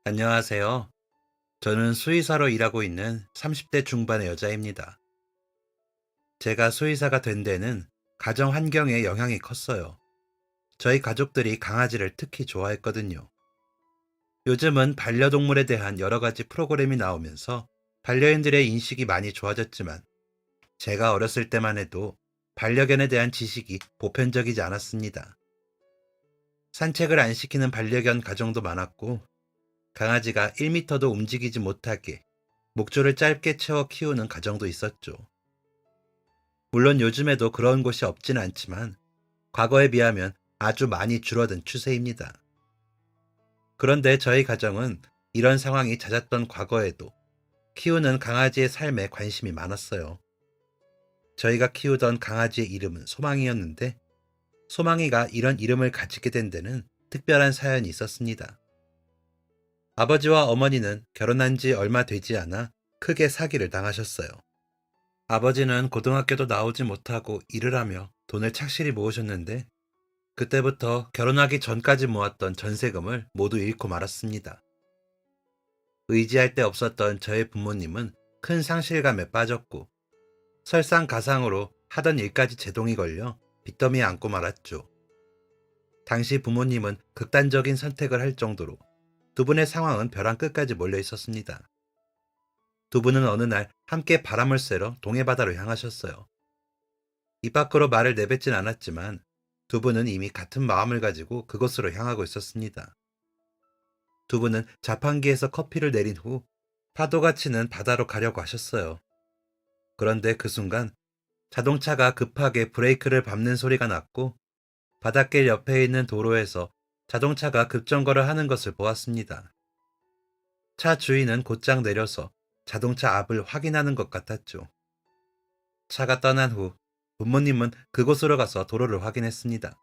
안녕하세요. 저는 수의사로 일하고 있는 30대 중반의 여자입니다. 제가 수의사가 된 데는 가정 환경의 영향이 컸어요. 저희 가족들이 강아지를 특히 좋아했거든요. 요즘은 반려동물에 대한 여러 가지 프로그램이 나오면서 반려인들의 인식이 많이 좋아졌지만 제가 어렸을 때만 해도 반려견에 대한 지식이 보편적이지 않았습니다. 산책을 안 시키는 반려견 가정도 많았고 강아지가 1미터도 움직이지 못하게 목줄을 짧게 채워 키우는 가정도 있었죠. 물론 요즘에도 그런 곳이 없지는 않지만 과거에 비하면 아주 많이 줄어든 추세입니다. 그런데 저희 가정은 이런 상황이 잦았던 과거에도 키우는 강아지의 삶에 관심이 많았어요. 저희가 키우던 강아지의 이름은 소망이였는데 소망이가 이런 이름을 가지게 된 데는 특별한 사연이 있었습니다. 아버지와 어머니는 결혼한 지 얼마 되지 않아 크게 사기를 당하셨어요. 아버지는 고등학교도 나오지 못하고 일을 하며 돈을 착실히 모으셨는데 그때부터 결혼하기 전까지 모았던 전세금을 모두 잃고 말았습니다. 의지할 데 없었던 저의 부모님은 큰 상실감에 빠졌고 설상가상으로 하던 일까지 제동이 걸려 빚더미에 안고 말았죠. 당시 부모님은 극단적인 선택을 할 정도로 두 분의 상황은 벼랑 끝까지 몰려 있었습니다. 두 분은 어느 날 함께 바람을 쐬러 동해바다로 향하셨어요. 입 밖으로 말을 내뱉진 않았지만 두 분은 이미 같은 마음을 가지고 그곳으로 향하고 있었습니다. 두 분은 자판기에서 커피를 내린 후 파도가 치는 바다로 가려고 하셨어요. 그런데 그 순간 자동차가 급하게 브레이크를 밟는 소리가 났고 바닷길 옆에 있는 도로에서 자동차가 급정거를 하는 것을 보았습니다. 차 주인은 곧장 내려서 자동차 앞을 확인하는 것 같았죠. 차가 떠난 후 부모님은 그곳으로 가서 도로를 확인했습니다.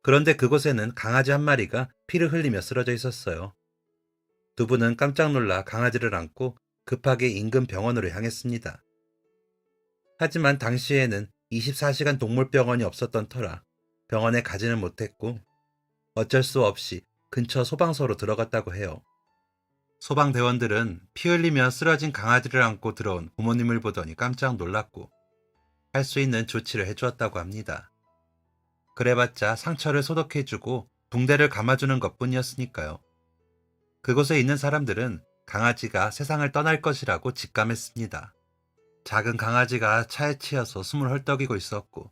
그런데 그곳에는 강아지 한 마리가 피를 흘리며 쓰러져 있었어요. 두 분은 깜짝 놀라 강아지를 안고 급하게 인근 병원으로 향했습니다. 하지만 당시에는 24시간 동물병원이 없었던 터라 병원에 가지는 못했고 어쩔 수 없이 근처 소방서로 들어갔다고 해요. 소방대원들은 피 흘리며 쓰러진 강아지를 안고 들어온 부모님을 보더니 깜짝 놀랐고 할 수 있는 조치를 해주었다고 합니다. 그래봤자 상처를 소독해주고 붕대를 감아주는 것뿐이었으니까요. 그곳에 있는 사람들은 강아지가 세상을 떠날 것이라고 직감했습니다. 작은 강아지가 차에 치여서 숨을 헐떡이고 있었고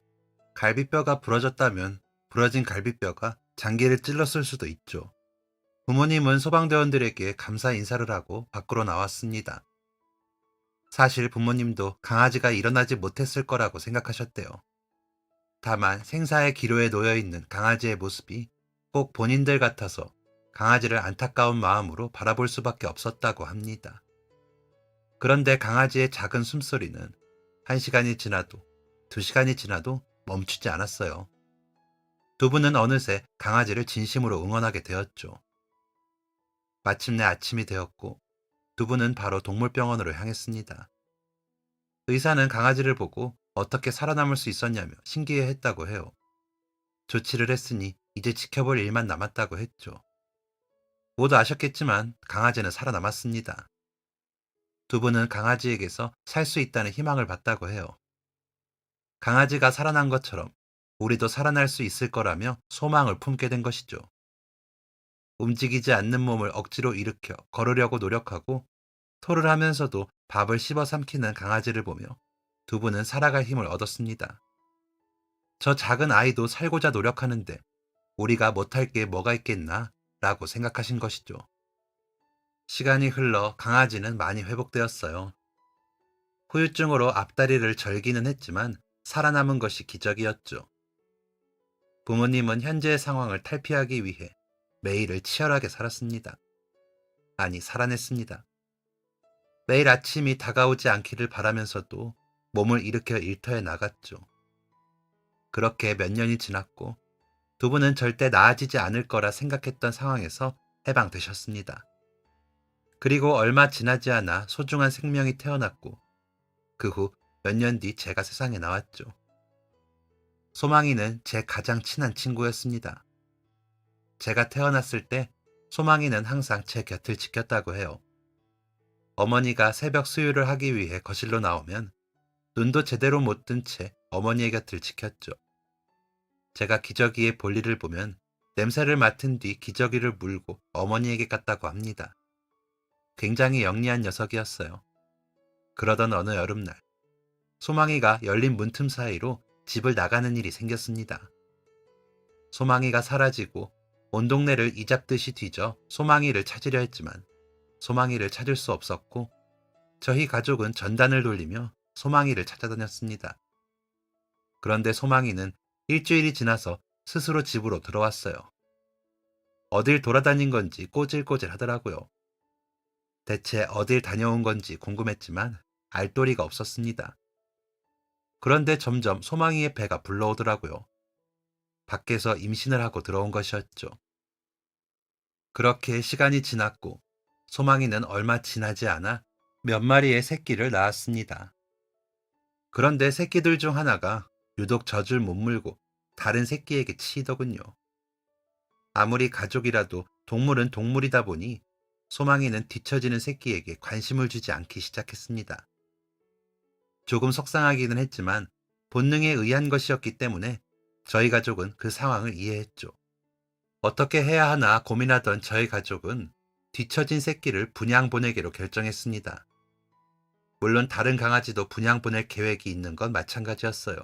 갈비뼈가 부러졌다면 부러진 갈비뼈가 장기를 찔렀을 수도 있죠. 부모님은 소방대원들에게 감사 인사를 하고 밖으로 나왔습니다. 사실 부모님도 강아지가 일어나지 못했을 거라고 생각하셨대요. 다만 생사의 기로에 놓여 있는 강아지의 모습이 꼭 본인들 같아서 강아지를 안타까운 마음으로 바라볼 수밖에 없었다고 합니다. 그런데 강아지의 작은 숨소리는 1시간이 지나도 2시간이 지나도 멈추지 않았어요. 두 분은 어느새 강아지를 진심으로 응원하게 되었죠. 마침내 아침이 되었고 두 분은 바로 동물병원으로 향했습니다. 의사는 강아지를 보고 어떻게 살아남을 수 있었냐며 신기해했다고 해요. 조치를 했으니 이제 지켜볼 일만 남았다고 했죠. 모두 아셨겠지만 강아지는 살아남았습니다. 두 분은 강아지에게서 살 수 있다는 희망을 받다고 해요. 강아지가 살아난 것처럼 우리도 살아날 수 있을 거라며 소망을 품게 된 것이죠. 움직이지 않는 몸을 억지로 일으켜 걸으려고 노력하고 토를 하면서도 밥을 씹어 삼키는 강아지를 보며 두 분은 살아갈 힘을 얻었습니다. 저 작은 아이도 살고자 노력하는데 우리가 못할 게 뭐가 있겠나? 라고 생각하신 것이죠. 시간이 흘러 강아지는 많이 회복되었어요. 후유증으로 앞다리를 절기는 했지만 살아남은 것이 기적이었죠. 부모님은 현재의 상황을 탈피하기 위해 매일을 치열하게 살았습니다. 아니, 살아냈습니다. 매일 아침이 다가오지 않기를 바라면서도 몸을 일으켜 일터에 나갔죠. 그렇게 몇 년이 지났고 두 분은 절대 나아지지 않을 거라 생각했던 상황에서 해방되셨습니다. 그리고 얼마 지나지 않아 소중한 생명이 태어났고 그 후 몇 년 뒤 제가 세상에 나왔죠. 소망이는 제 가장 친한 친구였습니다. 제가 태어났을 때 소망이는 항상 제 곁을 지켰다고 해요. 어머니가 새벽 수유를 하기 위해 거실로 나오면 눈도 제대로 못 뜬 채 어머니의 곁을 지켰죠. 제가 기저귀에 볼일을 보면 냄새를 맡은 뒤 기저귀를 물고 어머니에게 갔다고 합니다. 굉장히 영리한 녀석이었어요. 그러던 어느 여름날, 소망이가 열린 문틈 사이로 집을 나가는 일이 생겼습니다. 소망이가 사라지고 온 동네를 이잡듯이 뒤져 소망이를 찾으려 했지만 소망이를 찾을 수 없었고 저희 가족은 전단을 돌리며 소망이를 찾아다녔습니다. 그런데 소망이는 일주일이 지나서 스스로 집으로 들어왔어요. 어딜 돌아다닌 건지 꼬질꼬질 하더라고요. 대체 어딜 다녀온 건지 궁금했지만 알도리가 없었습니다. 그런데 점점 소망이의 배가 불러오더라고요. 밖에서 임신을 하고 들어온 것이었죠. 그렇게 시간이 지났고 소망이는 얼마 지나지 않아 몇 마리의 새끼를 낳았습니다. 그런데 새끼들 중 하나가 유독 젖을 못 물고 다른 새끼에게 치이더군요. 아무리 가족이라도 동물은 동물이다 보니 소망이는 뒤처지는 새끼에게 관심을 주지 않기 시작했습니다. 조금 속상하기는 했지만 본능에 의한 것이었기 때문에 저희 가족은 그 상황을 이해했죠. 어떻게 해야 하나 고민하던 저희 가족은 뒤처진 새끼를 분양 보내기로 결정했습니다. 물론 다른 강아지도 분양 보낼 계획이 있는 건 마찬가지였어요.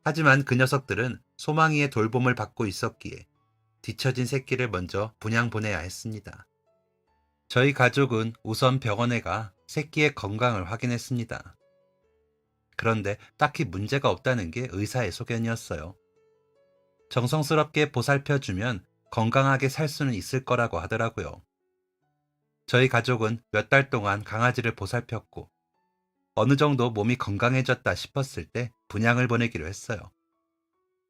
하지만 그 녀석들은 소망이의 돌봄을 받고 있었기에 뒤처진 새끼를 먼저 분양 보내야 했습니다. 저희 가족은 우선 병원에 가 새끼의 건강을 확인했습니다. 그런데 딱히 문제가 없다는 게 의사의 소견이었어요. 정성스럽게 보살펴주면 건강하게 살 수는 있을 거라고 하더라고요. 저희 가족은 몇 달 동안 강아지를 보살폈고 어느 정도 몸이 건강해졌다 싶었을 때 분양을 보내기로 했어요.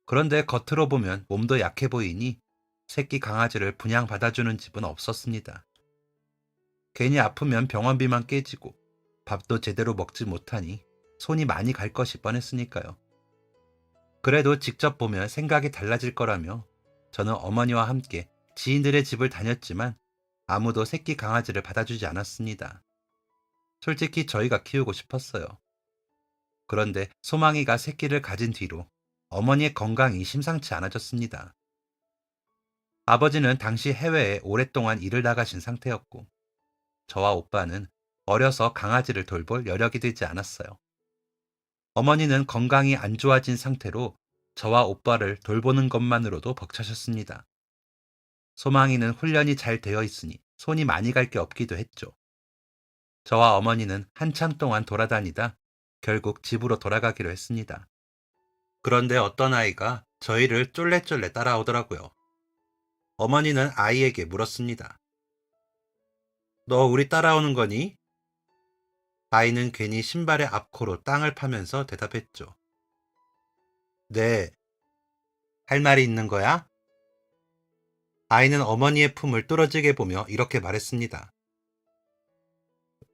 그런데 겉으로 보면 몸도 약해 보이니 새끼 강아지를 분양받아주는 집은 없었습니다. 괜히 아프면 병원비만 깨지고 밥도 제대로 먹지 못하니 손이 많이 갈 것이 뻔했으니까요. 그래도 직접 보면 생각이 달라질 거라며 저는 어머니와 함께 지인들의 집을 다녔지만 아무도 새끼 강아지를 받아주지 않았습니다. 솔직히 저희가 키우고 싶었어요. 그런데 소망이가 새끼를 가진 뒤로 어머니의 건강이 심상치 않아졌습니다. 아버지는 당시 해외에 오랫동안 일을 나가신 상태였고 저와 오빠는 어려서 강아지를 돌볼 여력이 되지 않았어요. 어머니는 건강이 안 좋아진 상태로 저와 오빠를 돌보는 것만으로도 벅차셨습니다. 소망이는 훈련이 잘 되어 있으니 손이 많이 갈 게 없기도 했죠. 저와 어머니는 한참 동안 돌아다니다 결국 집으로 돌아가기로 했습니다. 그런데 어떤 아이가 저희를 쫄래쫄래 따라오더라고요. 어머니는 아이에게 물었습니다. 너 우리 따라오는 거니? 아이는 괜히 신발의 앞코로 땅을 파면서 대답했죠. 네. 할 말이 있는 거야? 아이는 어머니의 품을 뚫어지게 보며 이렇게 말했습니다.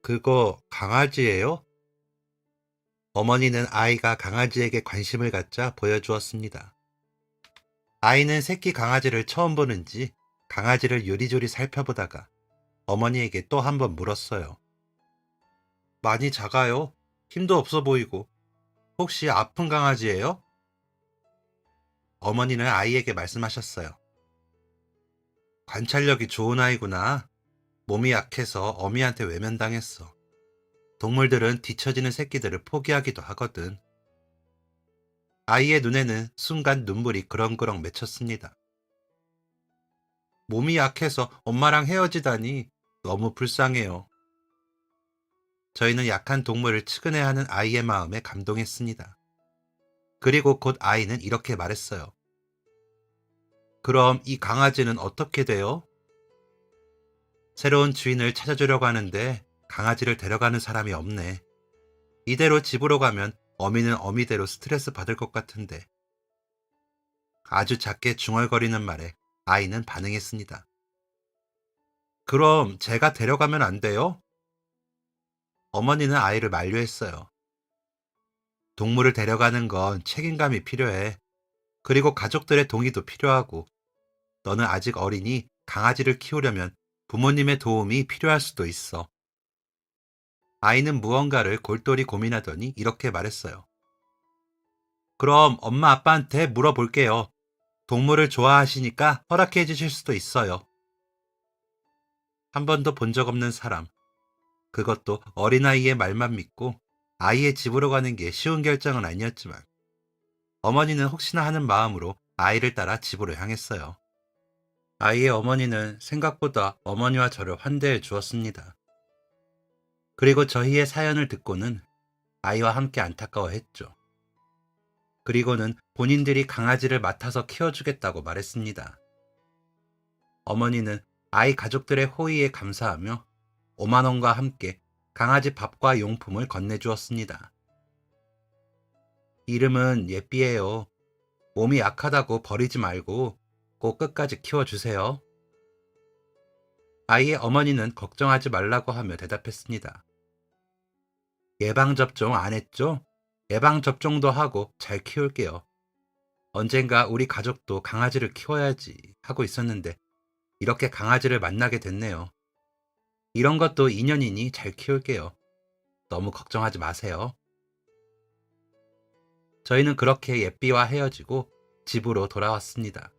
그거 강아지예요? 어머니는 아이가 강아지에게 관심을 갖자 보여주었습니다. 아이는 새끼 강아지를 처음 보는지 강아지를 요리조리 살펴보다가 어머니에게 또 한 번 물었어요. 많이 작아요? 힘도 없어 보이고 혹시 아픈 강아지예요? 어머니는 아이에게 말씀하셨어요. 관찰력이 좋은 아이구나. 몸이 약해서 어미한테 외면당했어. 동물들은 뒤처지는 새끼들을 포기하기도 하거든. 아이의 눈에는 순간 눈물이 그렁그렁 맺혔습니다. 몸이 약해서 엄마랑 헤어지다니 너무 불쌍해요. 저희는 약한 동물을 측은해하는 아이의 마음에 감동했습니다. 그리고 곧 아이는 이렇게 말했어요. 그럼 이 강아지는 어떻게 돼요? 새로운 주인을 찾아주려고 하는데 강아지를 데려가는 사람이 없네. 이대로 집으로 가면 어미는 어미대로 스트레스 받을 것 같은데. 아주 작게 중얼거리는 말에 아이는 반응했습니다. 그럼 제가 데려가면 안 돼요? 어머니는 아이를 만류했어요. 동물을 데려가는 건 책임감이 필요해. 그리고 가족들의 동의도 필요하고 너는 아직 어리니 강아지를 키우려면 부모님의 도움이 필요할 수도 있어. 아이는 무언가를 골똘히 고민하더니 이렇게 말했어요. 그럼 엄마 아빠한테 물어볼게요. 동물을 좋아하시니까 허락해 주실 수도 있어요. 한 번도 본 적 없는 사람, 그것도 어린아이의 말만 믿고 아이의 집으로 가는 게 쉬운 결정은 아니었지만 어머니는 혹시나 하는 마음으로 아이를 따라 집으로 향했어요. 아이의 어머니는 생각보다 어머니와 저를 환대해 주었습니다. 그리고 저희의 사연을 듣고는 아이와 함께 안타까워했죠. 그리고는 본인들이 강아지를 맡아서 키워주겠다고 말했습니다. 어머니는 아이 가족들의 호의에 감사하며 5만 원과 함께 강아지 밥과 용품을 건네주었습니다. 이름은 예삐예요. 몸이 약하다고 버리지 말고 꼭 끝까지 키워주세요. 아이의 어머니는 걱정하지 말라고 하며 대답했습니다. 예방접종 안 했죠? 예방접종도 하고 잘 키울게요. 언젠가 우리 가족도 강아지를 키워야지 하고 있었는데 이렇게 강아지를 만나게 됐네요. 이런 것도 인연이니 잘 키울게요. 너무 걱정하지 마세요. 저희는 그렇게 예삐와 헤어지고 집으로 돌아왔습니다.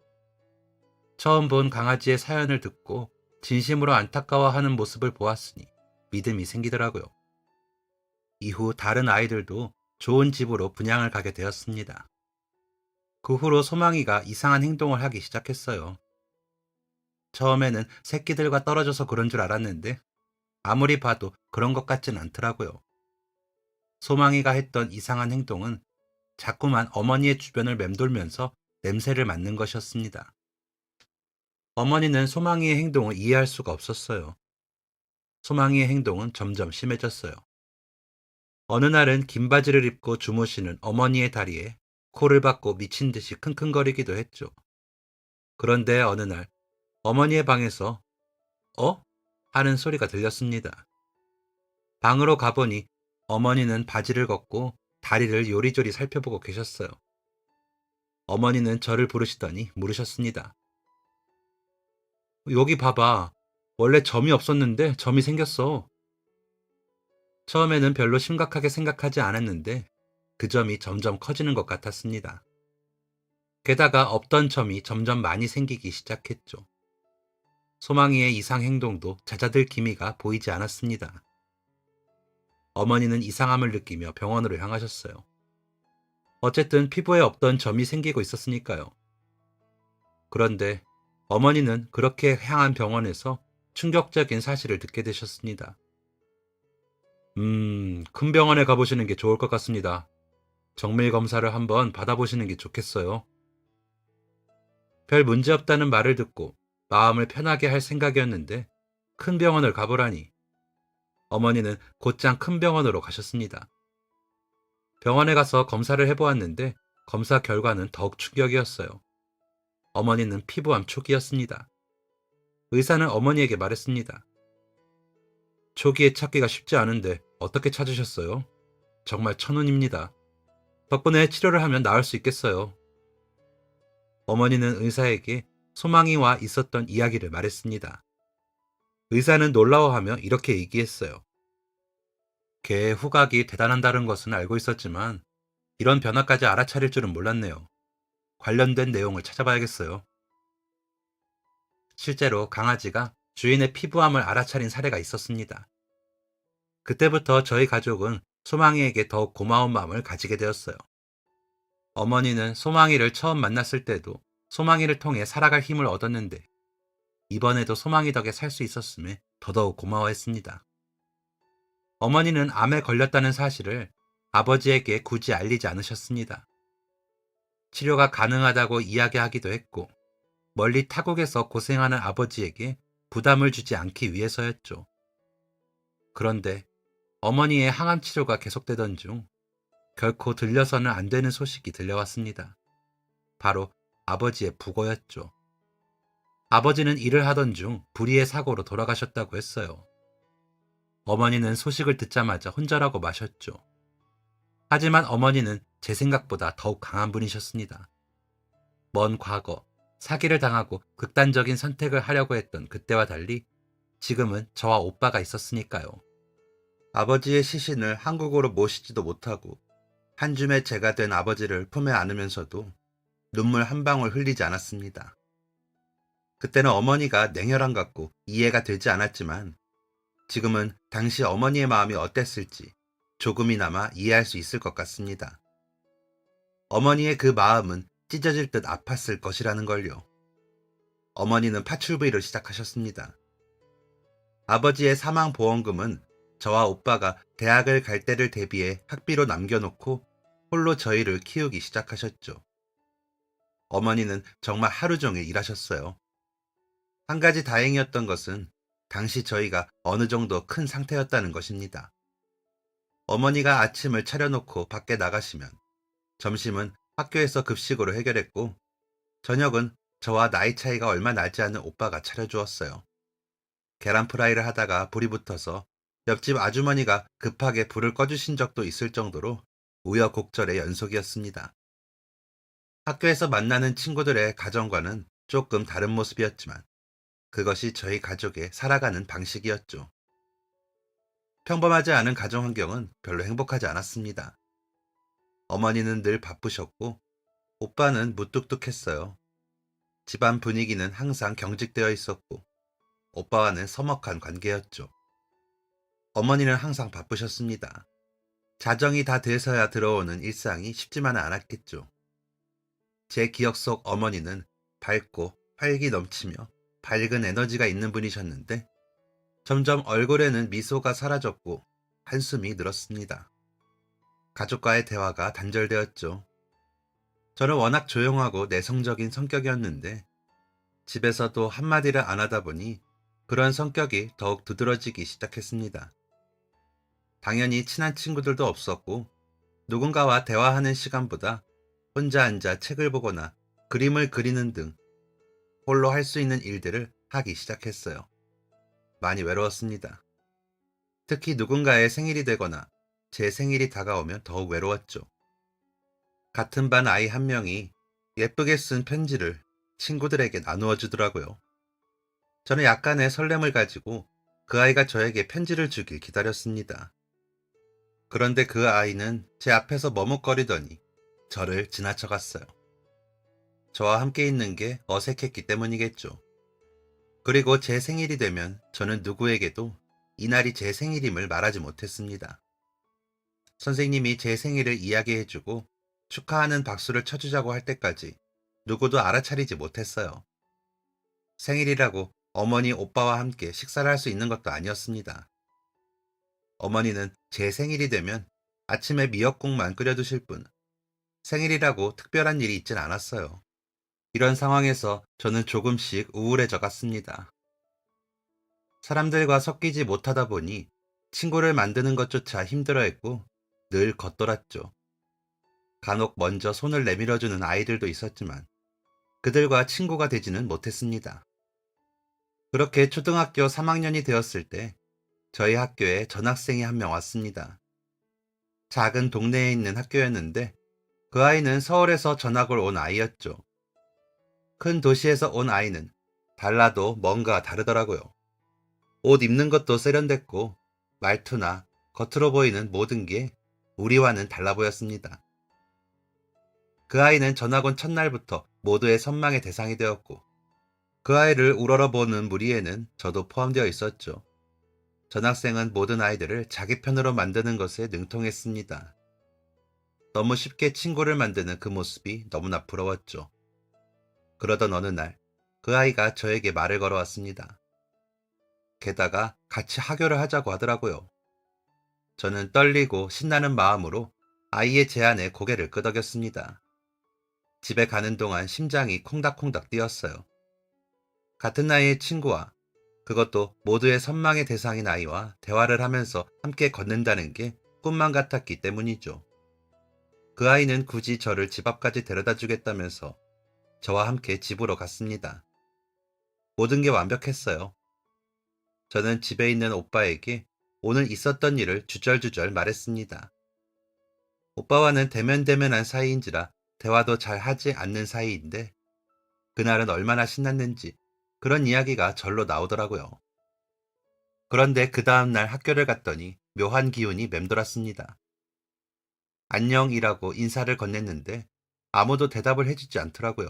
처음 본 강아지의 사연을 듣고 진심으로 안타까워하는 모습을 보았으니 믿음이 생기더라고요. 이후 다른 아이들도 좋은 집으로 분양을 가게 되었습니다. 그 후로 소망이가 이상한 행동을 하기 시작했어요. 처음에는 새끼들과 떨어져서 그런 줄 알았는데 아무리 봐도 그런 것 같진 않더라고요. 소망이가 했던 이상한 행동은 자꾸만 어머니의 주변을 맴돌면서 냄새를 맡는 것이었습니다. 어머니는 소망이의 행동을 이해할 수가 없었어요. 소망이의 행동은 점점 심해졌어요. 어느 날은 긴 바지를 입고 주무시는 어머니의 다리에 코를 박고 미친 듯이 킁킁거리기도 했죠. 그런데 어느 날 어머니의 방에서 어? 하는 소리가 들렸습니다. 방으로 가보니 어머니는 바지를 걷고 다리를 요리조리 살펴보고 계셨어요. 어머니는 저를 부르시더니 물으셨습니다. 여기 봐봐. 원래 점이 없었는데 점이 생겼어. 처음에는 별로 심각하게 생각하지 않았는데 그 점이 점점 커지는 것 같았습니다. 게다가 없던 점이 점점 많이 생기기 시작했죠. 소망이의 이상 행동도 잦아들 기미가 보이지 않았습니다. 어머니는 이상함을 느끼며 병원으로 향하셨어요. 어쨌든 피부에 없던 점이 생기고 있었으니까요. 그런데 어머니는 그렇게 향한 병원에서 충격적인 사실을 듣게 되셨습니다. 큰 병원에 가보시는 게 좋을 것 같습니다. 정밀 검사를 한번 받아보시는 게 좋겠어요. 별 문제 없다는 말을 듣고 마음을 편하게 할 생각이었는데 큰 병원을 가보라니. 어머니는 곧장 큰 병원으로 가셨습니다. 병원에 가서 검사를 해보았는데 검사 결과는 더욱 충격이었어요. 어머니는 피부암 초기였습니다. 의사는 어머니에게 말했습니다. 초기에 찾기가 쉽지 않은데 어떻게 찾으셨어요? 정말 천운입니다. 덕분에 치료를 하면 나을 수 있겠어요. 어머니는 의사에게 소망이와 있었던 이야기를 말했습니다. 의사는 놀라워하며 이렇게 얘기했어요. 개의 후각이 대단한다는 것은 알고 있었지만 이런 변화까지 알아차릴 줄은 몰랐네요. 관련된 내용을 찾아봐야겠어요. 실제로 강아지가 주인의 피부암을 알아차린 사례가 있었습니다. 그때부터 저희 가족은 소망이에게 더욱 고마운 마음을 가지게 되었어요. 어머니는 소망이를 처음 만났을 때도 소망이를 통해 살아갈 힘을 얻었는데 이번에도 소망이 덕에 살 수 있었음에 더더욱 고마워했습니다. 어머니는 암에 걸렸다는 사실을 아버지에게 굳이 알리지 않으셨습니다. 치료가 가능하다고 이야기하기도 했고 멀리 타국에서 고생하는 아버지에게 부담을 주지 않기 위해서였죠. 그런데 어머니의 항암 치료가 계속되던 중 결코 들려서는 안 되는 소식이 들려왔습니다. 바로 아버지의 부고였죠. 아버지는 일을 하던 중 불의의 사고로 돌아가셨다고 했어요. 어머니는 소식을 듣자마자 혼절하고 마셨죠. 하지만 어머니는 제 생각보다 더욱 강한 분이셨습니다. 먼 과거, 사기를 당하고 극단적인 선택을 하려고 했던 그때와 달리 지금은 저와 오빠가 있었으니까요. 아버지의 시신을 한국으로 모시지도 못하고 한 줌의 제가 된 아버지를 품에 안으면서도 눈물 한 방울 흘리지 않았습니다. 그때는 어머니가 냉혈한 같고 이해가 되지 않았지만 지금은 당시 어머니의 마음이 어땠을지 조금이나마 이해할 수 있을 것 같습니다. 어머니의 그 마음은 찢어질 듯 아팠을 것이라는 걸요. 어머니는 파출부위를 시작하셨습니다. 아버지의 사망보험금은 저와 오빠가 대학을 갈 때를 대비해 학비로 남겨놓고 홀로 저희를 키우기 시작하셨죠. 어머니는 정말 하루 종일 일하셨어요. 한 가지 다행이었던 것은 당시 저희가 어느 정도 큰 상태였다는 것입니다. 어머니가 아침을 차려놓고 밖에 나가시면 점심은 학교에서 급식으로 해결했고 저녁은 저와 나이 차이가 얼마 나지 않은 오빠가 차려주었어요. 계란 프라이를 하다가 불이 붙어서 옆집 아주머니가 급하게 불을 꺼주신 적도 있을 정도로 우여곡절의 연속이었습니다. 학교에서 만나는 친구들의 가정과는 조금 다른 모습이었지만 그것이 저희 가족의 살아가는 방식이었죠. 평범하지 않은 가정 환경은 별로 행복하지 않았습니다. 어머니는 늘 바쁘셨고 오빠는 무뚝뚝했어요. 집안 분위기는 항상 경직되어 있었고 오빠와는 서먹한 관계였죠. 어머니는 항상 바쁘셨습니다. 자정이 다 돼서야 들어오는 일상이 쉽지만은 않았겠죠. 제 기억 속 어머니는 밝고 활기 넘치며 밝은 에너지가 있는 분이셨는데 점점 얼굴에는 미소가 사라졌고 한숨이 늘었습니다. 가족과의 대화가 단절되었죠. 저는 워낙 조용하고 내성적인 성격이었는데 집에서도 한마디를 안 하다 보니 그런 성격이 더욱 두드러지기 시작했습니다. 당연히 친한 친구들도 없었고 누군가와 대화하는 시간보다 혼자 앉아 책을 보거나 그림을 그리는 등 홀로 할 수 있는 일들을 하기 시작했어요. 많이 외로웠습니다. 특히 누군가의 생일이 되거나 제 생일이 다가오면 더욱 외로웠죠. 같은 반 아이 한 명이 예쁘게 쓴 편지를 친구들에게 나누어 주더라고요. 저는 약간의 설렘을 가지고 그 아이가 저에게 편지를 주길 기다렸습니다. 그런데 그 아이는 제 앞에서 머뭇거리더니 저를 지나쳐 갔어요. 저와 함께 있는 게 어색했기 때문이겠죠. 그리고 제 생일이 되면 저는 누구에게도 이날이 제 생일임을 말하지 못했습니다. 선생님이 제 생일을 이야기해주고 축하하는 박수를 쳐주자고 할 때까지 누구도 알아차리지 못했어요. 생일이라고 어머니, 오빠와 함께 식사를 할 수 있는 것도 아니었습니다. 어머니는 제 생일이 되면 아침에 미역국만 끓여두실 뿐 생일이라고 특별한 일이 있진 않았어요. 이런 상황에서 저는 조금씩 우울해져 갔습니다. 사람들과 섞이지 못하다 보니 친구를 만드는 것조차 힘들어했고 늘 겉돌았죠. 간혹 먼저 손을 내밀어주는 아이들도 있었지만 그들과 친구가 되지는 못했습니다. 그렇게 초등학교 3학년이 되었을 때 저희 학교에 전학생이 한 명 왔습니다. 작은 동네에 있는 학교였는데 그 아이는 서울에서 전학을 온 아이였죠. 큰 도시에서 온 아이는 달라도 뭔가 다르더라고요. 옷 입는 것도 세련됐고 말투나 겉으로 보이는 모든 게 우리와는 달라 보였습니다. 그 아이는 전학 온 첫날부터 모두의 선망의 대상이 되었고 그 아이를 우러러보는 무리에는 저도 포함되어 있었죠. 전학생은 모든 아이들을 자기 편으로 만드는 것에 능통했습니다. 너무 쉽게 친구를 만드는 그 모습이 너무나 부러웠죠. 그러던 어느 날 그 아이가 저에게 말을 걸어왔습니다. 게다가 같이 하교를 하자고 하더라고요. 저는 떨리고 신나는 마음으로 아이의 제안에 고개를 끄덕였습니다. 집에 가는 동안 심장이 콩닥콩닥 뛰었어요. 같은 나이의 친구와 그것도 모두의 선망의 대상인 아이와 대화를 하면서 함께 걷는다는 게 꿈만 같았기 때문이죠. 그 아이는 굳이 저를 집 앞까지 데려다 주겠다면서 저와 함께 집으로 갔습니다. 모든 게 완벽했어요. 저는 집에 있는 오빠에게 오늘 있었던 일을 주절주절 말했습니다. 오빠와는 대면대면한 사이인지라 대화도 잘 하지 않는 사이인데 그날은 얼마나 신났는지 그런 이야기가 절로 나오더라고요. 그런데 그 다음날 학교를 갔더니 묘한 기운이 맴돌았습니다. 안녕이라고 인사를 건넸는데 아무도 대답을 해주지 않더라고요.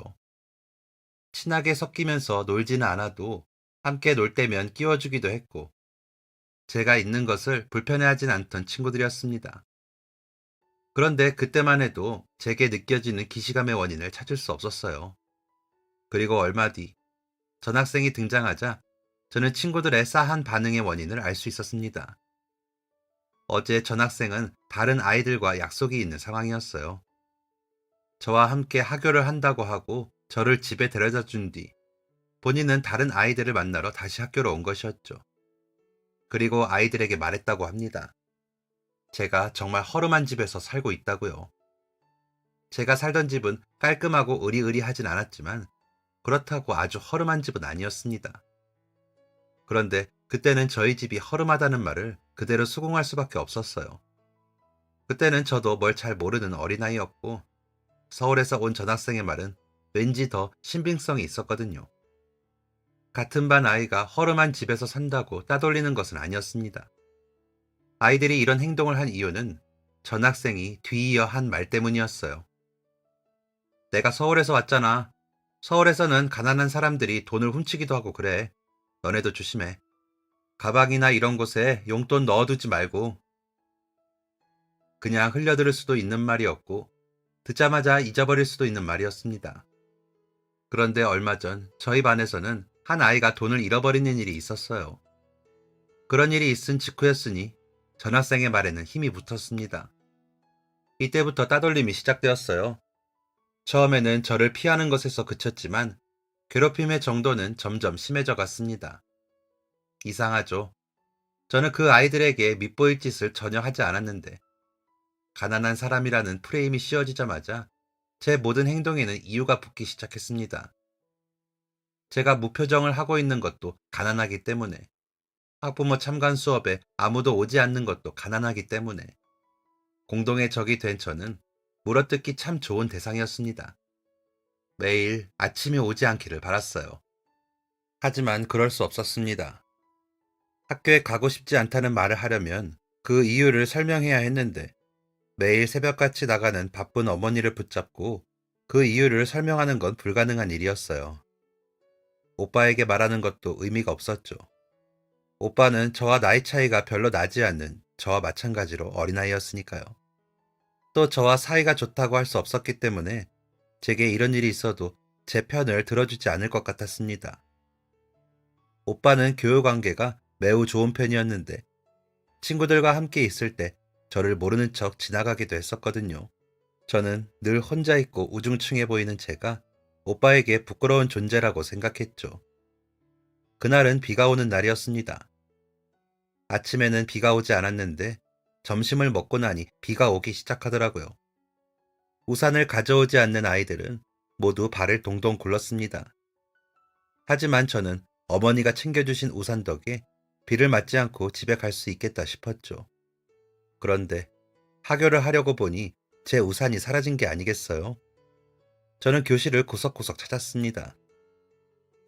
친하게 섞이면서 놀지는 않아도 함께 놀 때면 끼워주기도 했고 제가 있는 것을 불편해하진 않던 친구들이었습니다. 그런데 그때만 해도 제게 느껴지는 기시감의 원인을 찾을 수 없었어요. 그리고 얼마 뒤 전학생이 등장하자 저는 친구들의 싸한 반응의 원인을 알 수 있었습니다. 어제 전학생은 다른 아이들과 약속이 있는 상황이었어요. 저와 함께 하교를 한다고 하고 저를 집에 데려다 준 뒤 본인은 다른 아이들을 만나러 다시 학교로 온 것이었죠. 그리고 아이들에게 말했다고 합니다. 제가 정말 허름한 집에서 살고 있다고요. 제가 살던 집은 깔끔하고 으리으리하진 않았지만 그렇다고 아주 허름한 집은 아니었습니다. 그런데 그때는 저희 집이 허름하다는 말을 그대로 수긍할 수밖에 없었어요. 그때는 저도 뭘 잘 모르는 어린아이였고 서울에서 온 전학생의 말은 왠지 더 신빙성이 있었거든요. 같은 반 아이가 허름한 집에서 산다고 따돌리는 것은 아니었습니다. 아이들이 이런 행동을 한 이유는 전학생이 뒤이어 한 말 때문이었어요. 내가 서울에서 왔잖아. 서울에서는 가난한 사람들이 돈을 훔치기도 하고 그래. 너네도 조심해. 가방이나 이런 곳에 용돈 넣어두지 말고. 그냥 흘려들을 수도 있는 말이었고 듣자마자 잊어버릴 수도 있는 말이었습니다. 그런데 얼마 전 저희 반에서는 한 아이가 돈을 잃어버리는 일이 있었어요. 그런 일이 있은 직후였으니 전학생의 말에는 힘이 붙었습니다. 이때부터 따돌림이 시작되었어요. 처음에는 저를 피하는 것에서 그쳤지만 괴롭힘의 정도는 점점 심해져 갔습니다. 이상하죠? 저는 그 아이들에게 밉보일 짓을 전혀 하지 않았는데 가난한 사람이라는 프레임이 씌워지자마자 제 모든 행동에는 이유가 붙기 시작했습니다. 제가 무표정을 하고 있는 것도 가난하기 때문에, 학부모 참관 수업에 아무도 오지 않는 것도 가난하기 때문에, 공동의 적이 된 저는 물어뜯기 참 좋은 대상이었습니다. 매일 아침이 오지 않기를 바랐어요. 하지만 그럴 수 없었습니다. 학교에 가고 싶지 않다는 말을 하려면 그 이유를 설명해야 했는데 매일 새벽같이 나가는 바쁜 어머니를 붙잡고 그 이유를 설명하는 건 불가능한 일이었어요. 오빠에게 말하는 것도 의미가 없었죠. 오빠는 저와 나이 차이가 별로 나지 않는 저와 마찬가지로 어린아이였으니까요. 또 저와 사이가 좋다고 할 수 없었기 때문에 제게 이런 일이 있어도 제 편을 들어주지 않을 것 같았습니다. 오빠는 교육 관계가 매우 좋은 편이었는데 친구들과 함께 있을 때 저를 모르는 척 지나가기도 했었거든요. 저는 늘 혼자 있고 우중충해 보이는 제가 오빠에게 부끄러운 존재라고 생각했죠. 그날은 비가 오는 날이었습니다. 아침에는 비가 오지 않았는데 점심을 먹고 나니 비가 오기 시작하더라고요. 우산을 가져오지 않는 아이들은 모두 발을 동동 굴렀습니다. 하지만 저는 어머니가 챙겨주신 우산 덕에 비를 맞지 않고 집에 갈 수 있겠다 싶었죠. 그런데 하교를 하려고 보니 제 우산이 사라진 게 아니겠어요? 저는 교실을 구석구석 찾았습니다.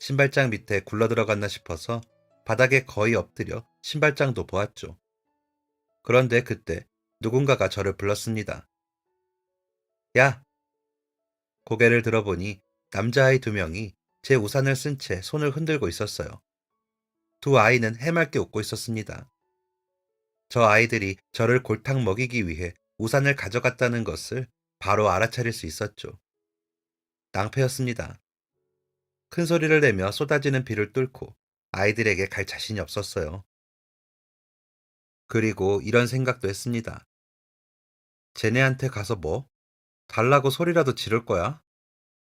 신발장 밑에 굴러들어갔나 싶어서 바닥에 거의 엎드려 신발장도 보았죠. 그런데 그때 누군가가 저를 불렀습니다. 야! 고개를 들어보니 남자아이 두 명이 제 우산을 쓴 채 손을 흔들고 있었어요. 두 아이는 해맑게 웃고 있었습니다. 저 아이들이 저를 골탕 먹이기 위해 우산을 가져갔다는 것을 바로 알아차릴 수 있었죠. 낭패였습니다. 큰 소리를 내며 쏟아지는 비를 뚫고 아이들에게 갈 자신이 없었어요. 그리고 이런 생각도 했습니다. 쟤네한테 가서 뭐? 달라고 소리라도 지를 거야?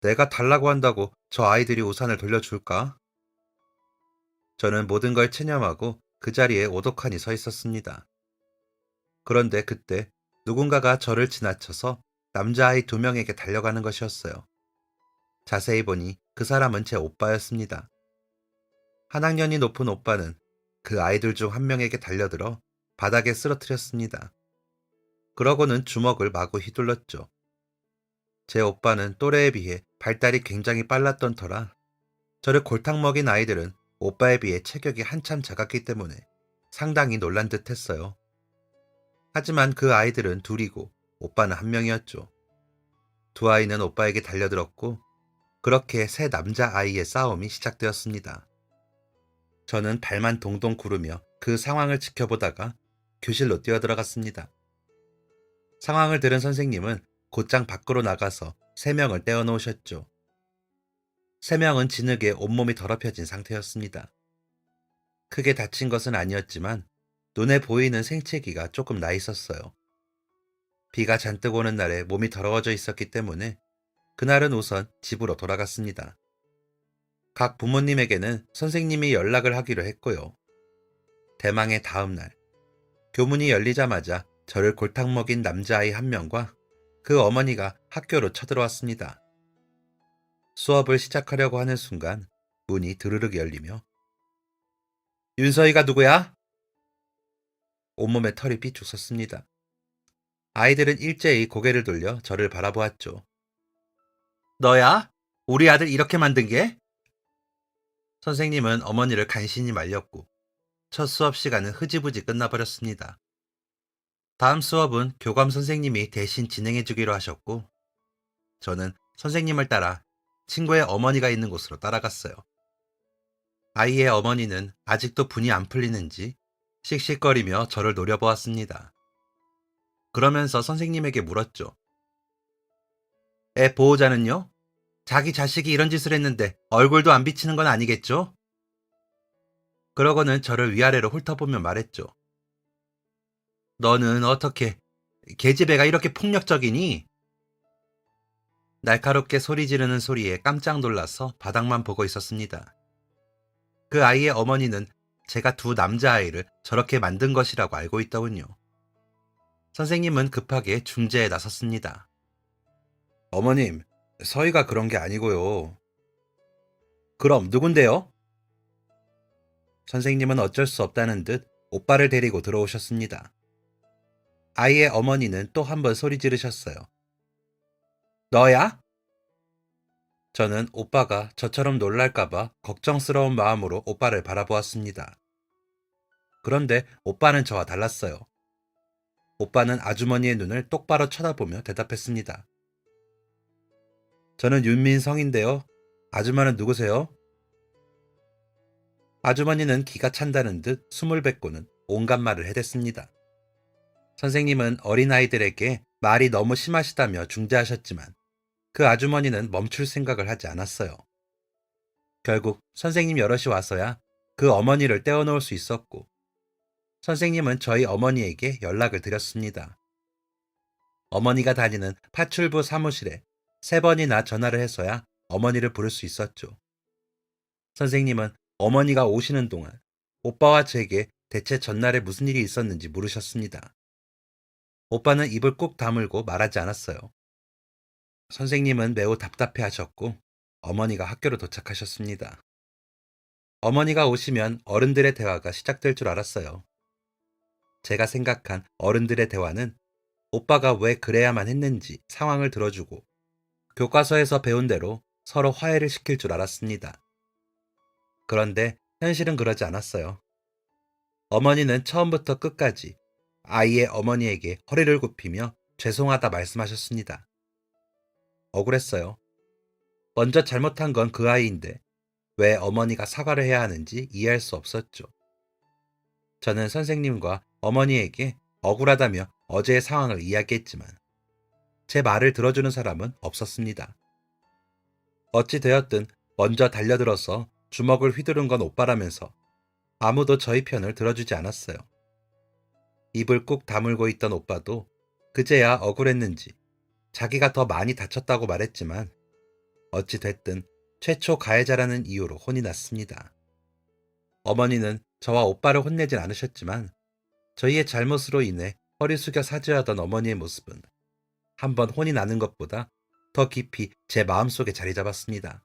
내가 달라고 한다고 저 아이들이 우산을 돌려줄까? 저는 모든 걸 체념하고 그 자리에 오독하니 서 있었습니다. 그런데 그때 누군가가 저를 지나쳐서 남자아이 두 명에게 달려가는 것이었어요. 자세히 보니 그 사람은 제 오빠였습니다. 한 학년이 높은 오빠는 그 아이들 중 한 명에게 달려들어 바닥에 쓰러뜨렸습니다. 그러고는 주먹을 마구 휘둘렀죠. 제 오빠는 또래에 비해 발달이 굉장히 빨랐던 터라 저를 골탕 먹인 아이들은 오빠에 비해 체격이 한참 작았기 때문에 상당히 놀란 듯 했어요. 하지만 그 아이들은 둘이고 오빠는 한 명이었죠. 두 아이는 오빠에게 달려들었고 그렇게 세 남자 아이의 싸움이 시작되었습니다. 저는 발만 동동 구르며 그 상황을 지켜보다가 교실로 뛰어들어갔습니다. 상황을 들은 선생님은 곧장 밖으로 나가서 세 명을 떼어놓으셨죠. 세 명은 진흙에 온몸이 더럽혀진 상태였습니다. 크게 다친 것은 아니었지만 눈에 보이는 생채기가 조금 나 있었어요. 비가 잔뜩 오는 날에 몸이 더러워져 있었기 때문에 그날은 우선 집으로 돌아갔습니다. 각 부모님에게는 선생님이 연락을 하기로 했고요. 대망의 다음 날, 교문이 열리자마자 저를 골탕 먹인 남자아이 한 명과 그 어머니가 학교로 쳐들어왔습니다. 수업을 시작하려고 하는 순간 문이 드르륵 열리며 윤서희가 누구야? 온몸에 털이 삐쭉 섰습니다. 아이들은 일제히 고개를 돌려 저를 바라보았죠. 너야? 우리 아들 이렇게 만든 게? 선생님은 어머니를 간신히 말렸고 첫 수업 시간은 흐지부지 끝나버렸습니다. 다음 수업은 교감 선생님이 대신 진행해 주기로 하셨고 저는 선생님을 따라 친구의 어머니가 있는 곳으로 따라갔어요. 아이의 어머니는 아직도 분이 안 풀리는지 씩씩거리며 저를 노려보았습니다. 그러면서 선생님에게 물었죠. 애 보호자는요? 자기 자식이 이런 짓을 했는데 얼굴도 안 비치는 건 아니겠죠? 그러고는 저를 위아래로 훑어보며 말했죠. 너는 어떻게 계집애가 이렇게 폭력적이니? 날카롭게 소리 지르는 소리에 깜짝 놀라서 바닥만 보고 있었습니다. 그 아이의 어머니는 제가 두 남자아이를 저렇게 만든 것이라고 알고 있더군요. 선생님은 급하게 중재에 나섰습니다. 어머님, 서희가 그런 게 아니고요. 그럼 누군데요? 선생님은 어쩔 수 없다는 듯 오빠를 데리고 들어오셨습니다. 아이의 어머니는 또 한 번 소리 지르셨어요. 너야? 저는 오빠가 저처럼 놀랄까봐 걱정스러운 마음으로 오빠를 바라보았습니다. 그런데 오빠는 저와 달랐어요. 오빠는 아주머니의 눈을 똑바로 쳐다보며 대답했습니다. 저는 윤민성인데요. 아줌마는 누구세요? 아주머니는 기가 찬다는 듯 숨을 뱉고는 온갖 말을 해댔습니다. 선생님은 어린아이들에게 말이 너무 심하시다며 중재하셨지만 그 아주머니는 멈출 생각을 하지 않았어요. 결국 선생님 여럿이 와서야 그 어머니를 떼어놓을 수 있었고 선생님은 저희 어머니에게 연락을 드렸습니다. 어머니가 다니는 파출부 사무실에 3번이나 전화를 해서야 어머니를 부를 수 있었죠. 선생님은 어머니가 오시는 동안 오빠와 제게 대체 전날에 무슨 일이 있었는지 물으셨습니다. 오빠는 입을 꾹 다물고 말하지 않았어요. 선생님은 매우 답답해 하셨고 어머니가 학교로 도착하셨습니다. 어머니가 오시면 어른들의 대화가 시작될 줄 알았어요. 제가 생각한 어른들의 대화는 오빠가 왜 그래야만 했는지 상황을 들어주고 교과서에서 배운 대로 서로 화해를 시킬 줄 알았습니다. 그런데 현실은 그러지 않았어요. 어머니는 처음부터 끝까지 아이의 어머니에게 허리를 굽히며 죄송하다 말씀하셨습니다. 억울했어요. 먼저 잘못한 건 그 아이인데 왜 어머니가 사과를 해야 하는지 이해할 수 없었죠. 저는 선생님과 어머니에게 억울하다며 어제의 상황을 이야기했지만 제 말을 들어주는 사람은 없었습니다. 어찌 되었든 먼저 달려들어서 주먹을 휘두른 건 오빠라면서 아무도 저희 편을 들어주지 않았어요. 입을 꾹 다물고 있던 오빠도 그제야 억울했는지 자기가 더 많이 다쳤다고 말했지만 어찌 됐든 최초 가해자라는 이유로 혼이 났습니다. 어머니는 저와 오빠를 혼내진 않으셨지만 저희의 잘못으로 인해 허리 숙여 사죄하던 어머니의 모습은 한번 혼이 나는 것보다 더 깊이 제 마음속에 자리 잡았습니다.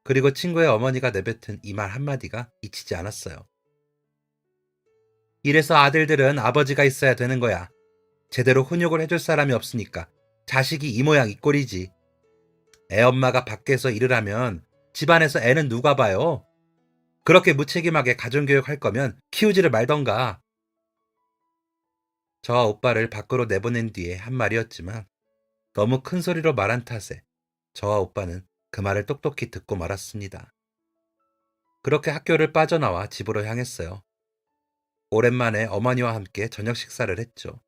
그리고 친구의 어머니가 내뱉은 이 말 한마디가 잊히지 않았어요. 이래서 아들들은 아버지가 있어야 되는 거야. 제대로 훈육을 해줄 사람이 없으니까 자식이 이 모양 이 꼴이지. 애 엄마가 밖에서 일을 하면 집안에서 애는 누가 봐요? 그렇게 무책임하게 가정교육 할 거면 키우지를 말던가. 저와 오빠를 밖으로 내보낸 뒤에 한 말이었지만 너무 큰 소리로 말한 탓에 저와 오빠는 그 말을 똑똑히 듣고 말았습니다. 그렇게 학교를 빠져나와 집으로 향했어요. 오랜만에 어머니와 함께 저녁 식사를 했죠.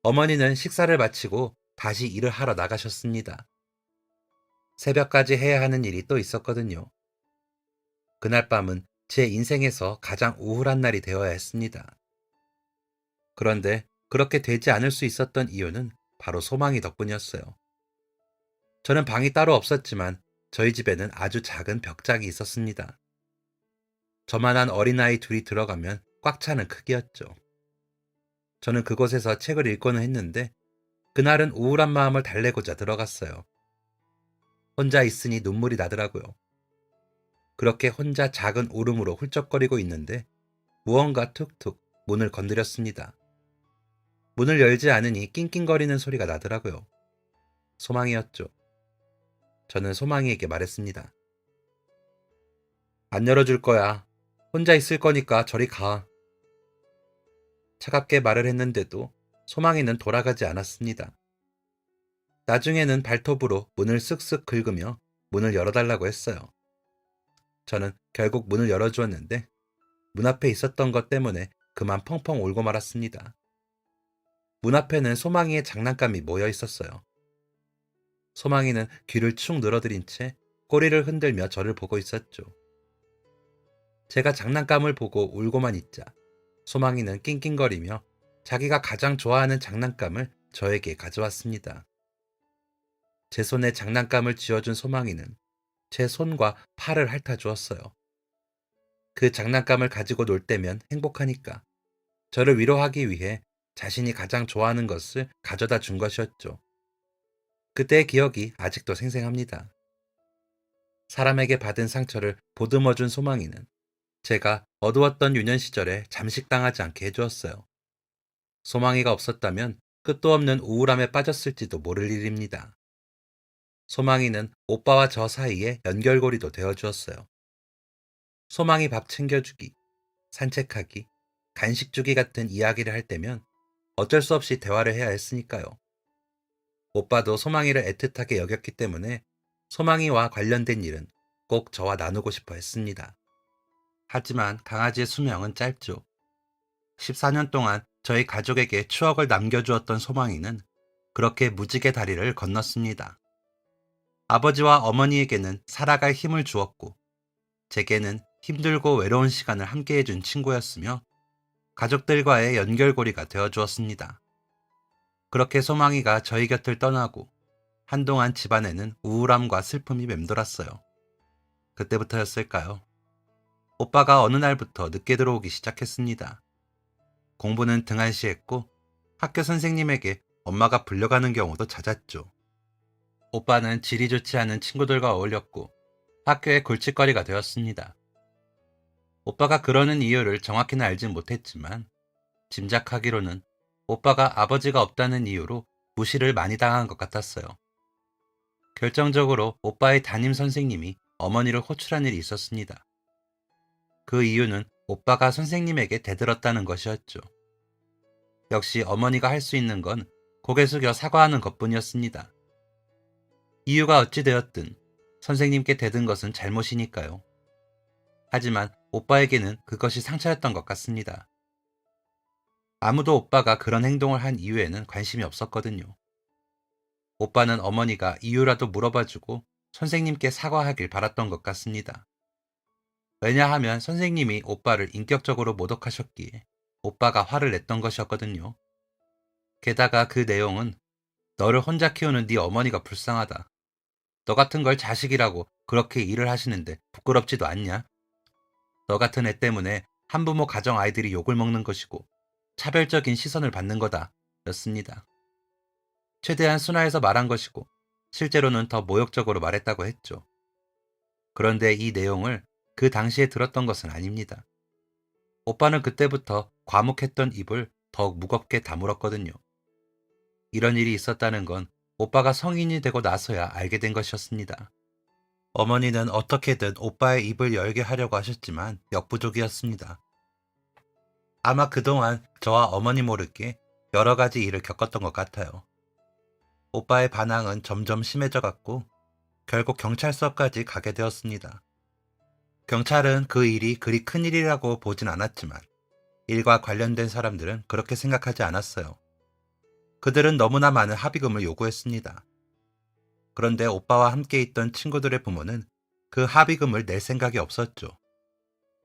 어머니는 식사를 마치고 다시 일을 하러 나가셨습니다. 새벽까지 해야 하는 일이 또 있었거든요. 그날 밤은 제 인생에서 가장 우울한 날이 되어야 했습니다. 그런데 그렇게 되지 않을 수 있었던 이유는 바로 소망이 덕분이었어요. 저는 방이 따로 없었지만 저희 집에는 아주 작은 벽장이 있었습니다. 저만한 어린아이 둘이 들어가면 꽉 차는 크기였죠. 저는 그곳에서 책을 읽고는 했는데 그날은 우울한 마음을 달래고자 들어갔어요. 혼자 있으니 눈물이 나더라고요. 그렇게 혼자 작은 울음으로 훌쩍거리고 있는데 무언가 툭툭 문을 건드렸습니다. 문을 열지 않으니 낑낑거리는 소리가 나더라고요. 소망이었죠. 저는 소망이에게 말했습니다. 안 열어줄 거야. 혼자 있을 거니까 저리 가. 차갑게 말을 했는데도 소망이는 돌아가지 않았습니다. 나중에는 발톱으로 문을 쓱쓱 긁으며 문을 열어달라고 했어요. 저는 결국 문을 열어주었는데 문 앞에 있었던 것 때문에 그만 펑펑 울고 말았습니다. 문 앞에는 소망이의 장난감이 모여 있었어요. 소망이는 귀를 축 늘어뜨린 채 꼬리를 흔들며 저를 보고 있었죠. 제가 장난감을 보고 울고만 있자 소망이는 낑낑거리며 자기가 가장 좋아하는 장난감을 저에게 가져왔습니다. 제 손에 장난감을 쥐어준 소망이는 제 손과 팔을 핥아주었어요. 그 장난감을 가지고 놀 때면 행복하니까 저를 위로하기 위해 자신이 가장 좋아하는 것을 가져다 준 것이었죠. 그때의 기억이 아직도 생생합니다. 사람에게 받은 상처를 보듬어 준 소망이는 제가 어두웠던 유년 시절에 잠식당하지 않게 해주었어요. 소망이가 없었다면 끝도 없는 우울함에 빠졌을지도 모를 일입니다. 소망이는 오빠와 저 사이에 연결고리도 되어주었어요. 소망이 밥 챙겨주기, 산책하기, 간식 주기 같은 이야기를 할 때면 어쩔 수 없이 대화를 해야 했으니까요. 오빠도 소망이를 애틋하게 여겼기 때문에 소망이와 관련된 일은 꼭 저와 나누고 싶어 했습니다. 하지만 강아지의 수명은 짧죠. 14년 동안 저희 가족에게 추억을 남겨주었던 소망이는 그렇게 무지개 다리를 건넜습니다. 아버지와 어머니에게는 살아갈 힘을 주었고, 제게는 힘들고 외로운 시간을 함께 해준 친구였으며, 가족들과의 연결고리가 되어주었습니다. 그렇게 소망이가 저희 곁을 떠나고, 한동안 집안에는 우울함과 슬픔이 맴돌았어요. 그때부터였을까요? 오빠가 어느 날부터 늦게 들어오기 시작했습니다. 공부는 등한시했고 학교 선생님에게 엄마가 불려가는 경우도 잦았죠. 오빠는 질이 좋지 않은 친구들과 어울렸고 학교의 골칫거리가 되었습니다. 오빠가 그러는 이유를 정확히는 알진 못했지만 짐작하기로는 오빠가 아버지가 없다는 이유로 무시를 많이 당한 것 같았어요. 결정적으로 오빠의 담임 선생님이 어머니를 호출한 일이 있었습니다. 그 이유는 오빠가 선생님에게 대들었다는 것이었죠. 역시 어머니가 할 수 있는 건 고개 숙여 사과하는 것뿐이었습니다. 이유가 어찌 되었든 선생님께 대든 것은 잘못이니까요. 하지만 오빠에게는 그것이 상처였던 것 같습니다. 아무도 오빠가 그런 행동을 한 이유에는 관심이 없었거든요. 오빠는 어머니가 이유라도 물어봐주고 선생님께 사과하길 바랐던 것 같습니다. 왜냐하면 선생님이 오빠를 인격적으로 모독하셨기에 오빠가 화를 냈던 것이었거든요. 게다가 그 내용은 너를 혼자 키우는 네 어머니가 불쌍하다. 너 같은 걸 자식이라고 그렇게 일을 하시는데 부끄럽지도 않냐? 너 같은 애 때문에 한부모 가정 아이들이 욕을 먹는 것이고 차별적인 시선을 받는 거다 였습니다. 최대한 순화해서 말한 것이고 실제로는 더 모욕적으로 말했다고 했죠. 그런데 이 내용을 그 당시에 들었던 것은 아닙니다. 오빠는 그때부터 과묵했던 입을 더욱 무겁게 다물었거든요. 이런 일이 있었다는 건 오빠가 성인이 되고 나서야 알게 된 것이었습니다. 어머니는 어떻게든 오빠의 입을 열게 하려고 하셨지만 역부족이었습니다. 아마 그동안 저와 어머니 모르게 여러 가지 일을 겪었던 것 같아요. 오빠의 반항은 점점 심해져 갔고 결국 경찰서까지 가게 되었습니다. 경찰은 그 일이 그리 큰 일이라고 보진 않았지만 일과 관련된 사람들은 그렇게 생각하지 않았어요. 그들은 너무나 많은 합의금을 요구했습니다. 그런데 오빠와 함께 있던 친구들의 부모는 그 합의금을 낼 생각이 없었죠.